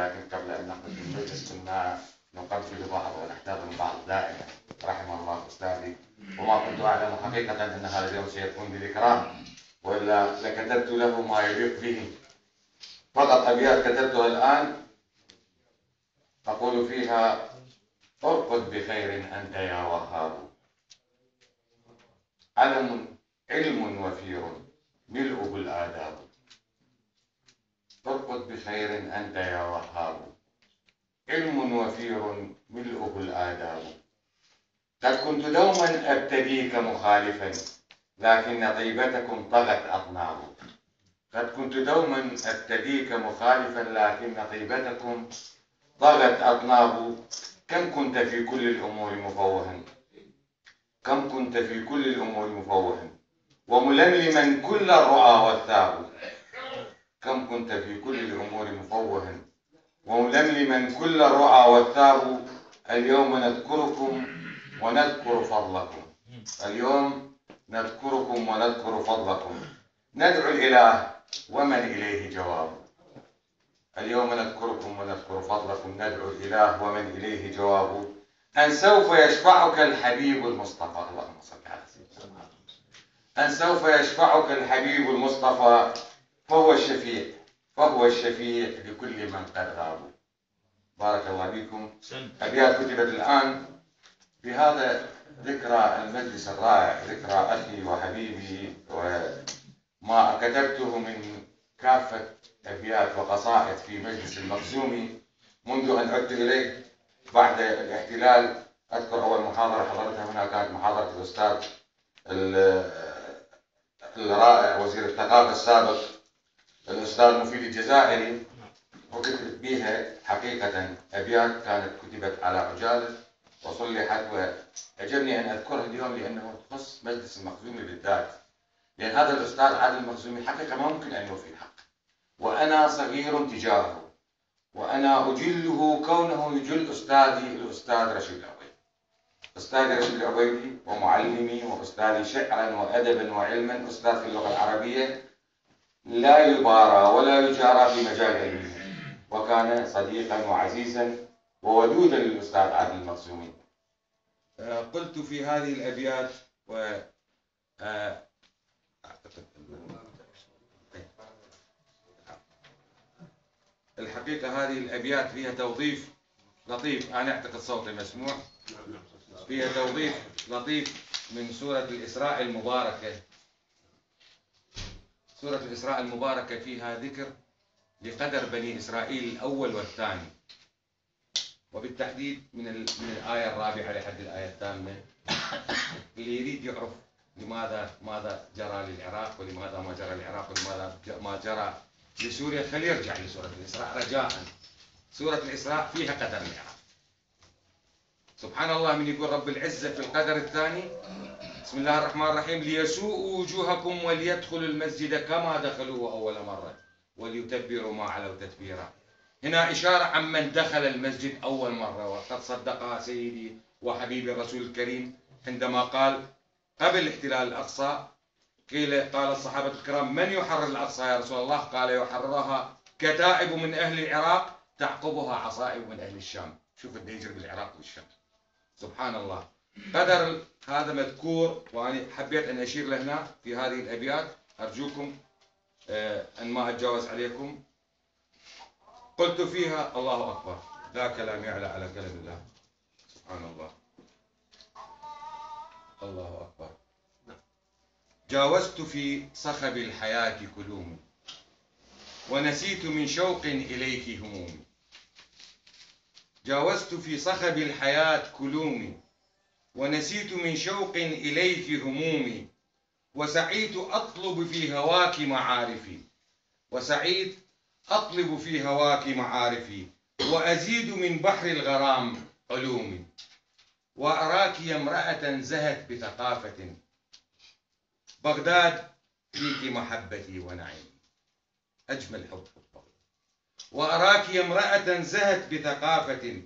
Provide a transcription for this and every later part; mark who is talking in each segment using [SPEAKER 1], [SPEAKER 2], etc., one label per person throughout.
[SPEAKER 1] لكن قبل أن نخرج من المجلس كنا نقبل بعض ونحتضن بعض دائما. رحم الله أستاذي، وما كنت أعلم حقيقة أن هذا اليوم سيكون بذكراه، وإلا لكتبت له ما يليق به. فقط أبيات كتبتها الآن أقول فيها: ارقد بخير أنت يا وهاب، علم وفير ملؤه الآداب. ارقد بخير أنت يا وهاب، علم وفير ملؤه الآداب. قد كنت دوما أبتديك مخالفا، لكن طيبتكم طغت أطناب. قد كنت دوما أبتديك مخالفا، لكن طيبتكم طغت أطناب. كم كنت في كل الأمور مفوها، كم كنت في كل الأمور مفوها، وململما كل الرعى والثاب. كم كنت في كل الأمور مفوها، وململما كل الرعى والثاب. اليوم نذكركم ونذكر فضلكم، اليوم نذكركم ونذكر فضلكم. ندعو الإله ومن إليه جواب. اليوم نذكركم ونذكر فضلكم، ندعو الإله ومن إليه جواب. أن سوف يشفعك الحبيب المصطفى، اللهم صل على سيدنا محمد. أن سوف يشفعك الحبيب المصطفى، فهو الشفيع، فهو الشفيع لكل من قد غابوا. بارك الله فيكم. أبيات كتبت الآن بهذا ذكرى المجلس الرائع، ذكرى أخي وحبيبي، وما كتبته من كافة أبيات وقصائد في مجلس المخزومي منذ أن عدت إليه بعد الاحتلال. أذكر أول محاضرة حضرتها هنا كانت محاضرة الأستاذ الرائع وزير الثقافة السابق الأستاذ مفيد الجزائري، وكتبت بها حقيقة أبيات كانت كتبت على عجالة وصلحت، وأعجبني أن أذكرها اليوم لأنه تخص مجلس المخزومي بالذات، لأن هذا الأستاذ عادل المخزومي حقيقة ما ممكن أن يوفي الحق، وأنا صغير تجاهه، وأنا أجله كونه يجل أستاذي الأستاذ رشيد العبيدي. أستاذي رشيد العبيدي ومعلمي وأستاذي شعرا وأدبا وعلما، أستاذ في اللغة العربية لا يبارى ولا يجارى في مجال علمه، وكان صديقا وعزيزا وودودا للأستاذ عادل المخزومي. قلت في هذه الأبيات الحقيقة هذه الأبيات فيها توظيف لطيف، أنا أعتقد صوتي مسموع. فيها توظيف لطيف من سورة الإسراء المباركة. سورة الإسراء المباركة فيها ذكر لقدر بني إسرائيل الأول والثاني، وبالتحديد من الآية الرابعة لحد الآية الثامنة. اللي يريد يعرف ماذا جرى للعراق ولماذا ما جرى للعراق ولماذا ما جرى لسوريا فليرجع لسورة الإسراء رجاء. سورة الإسراء فيها قدر العراق. سبحان الله من يقول رب العزة في القدر الثاني: بسم الله الرحمن الرحيم: ليسوءوا وجوهكم وليدخلوا المسجد كما دخلوه أول مرة وليتبروا ما علوا تتبيرا. هنا إشارة عن من دخل المسجد أول مرة، وقد صدقها سيدي وحبيبي الرسول الكريم عندما قال قبل احتلال الأقصى، قال الصحابة الكرام: من يحرر الأقصى يا رسول الله؟ قال: يحررها كتائب من أهل العراق تعقبها عصائب من أهل الشام. شوف اللي يجري بالعراق والشام. سبحان الله. قدر هذا مذكور، وأنا حبيت أن أشير له هنا في هذه الأبيات، أرجوكم أن ما أتجاوز عليكم. قلت فيها: الله أكبر، لا كلام يعلى على كلام الله. سبحان الله. الله أكبر. جاوزت في صخب الحياة كلومي، ونسيت من شوق إليك همومي. جاوزت في صخب الحياة كلومي، ونسيت من شوق إليك همومي. وسعيت أطلب في هواك معارفي، وسعيت أطلب في هواك معارفي، وأزيد من بحر الغرام علومي. وأراك يا امرأة زهت بثقافة، بغداد فيك محبتي ونعيمي. أجمل حب بغداد. وأراك يا امرأة زهت بثقافة،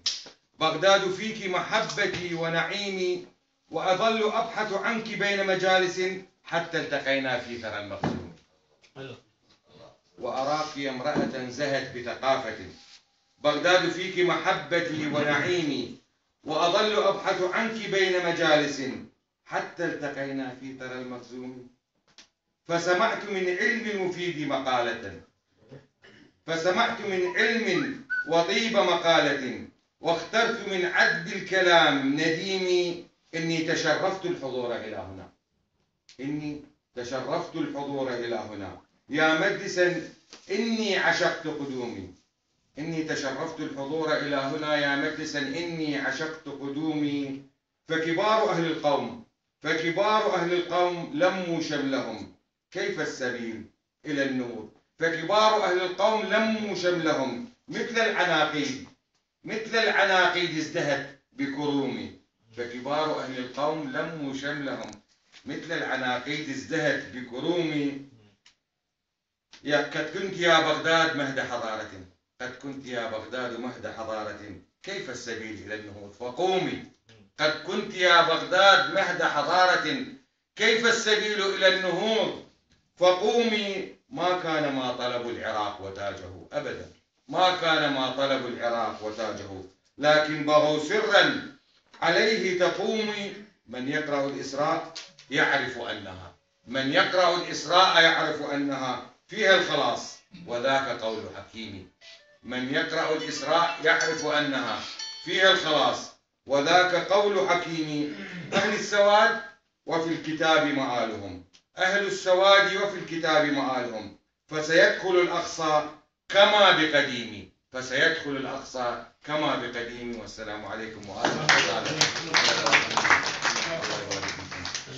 [SPEAKER 1] بغداد فيك محبتي ونعيمي. وأظل أبحث عنك بين مجالس حتى التقينا في ثرى المخزوم. وأراك يا امرأة زهت بثقافة،
[SPEAKER 2] بغداد فيك محبتي ونعيمي، وأظل أبحث عنك بين مجالس حتى التقينا في ترى المخزوم. فسمعت من علم المفيد مقالة، فسمعت من علم وطيب مقالة، واخترت من عذب الكلام نديمي. إني تشرفت الحضور إلى هنا، إني تشرفت الحضور إلى هنا يا مجلسا إني عشقت قدومي. إني تشرفت الحضور إلى هنا يا مجلسا إني عشقت قدومي. فكبار أهل القوم لموا شملهم، كيف السبيل إلى النور. فكبار أهل القوم لموا شملهم مثل العناقيد ازدهت بكرومي. فكبار أهل القوم لموا شملهم مثل العناقيد ازدهت بكرومي. قد كنت يا بغداد مهد حضارة، قد كنت يا بغداد مهد حضارة، كيف السبيل إلى النهوض فقومي. قد كنت يا بغداد مهد حضارة، كيف السبيل إلى النهوض فقومي. ما كان ما طلب العراق وتاجه أبدا، ما كان ما طلب العراق وتاجه، لكن بغوا سرا عليه تقومي. من يقرأ الإسراء يعرف أنها، من يقرأ الإسراء يعرف أنها فيها الخلاص، وذاك قول حكيم. من يقرأ الإسراء يعرف أنها فيها الخلاص، وذاك قول حكيم. أهل السواد وفي الكتاب مآلهم، أهل السواد وفي الكتاب مآلهم. فسيدخل الأقصى كما بقديم، فسيدخل الأقصى كما بقديم. والسلام عليكم ورحمة الله وبركاته.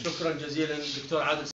[SPEAKER 3] شكرا جزيلا دكتور عادل.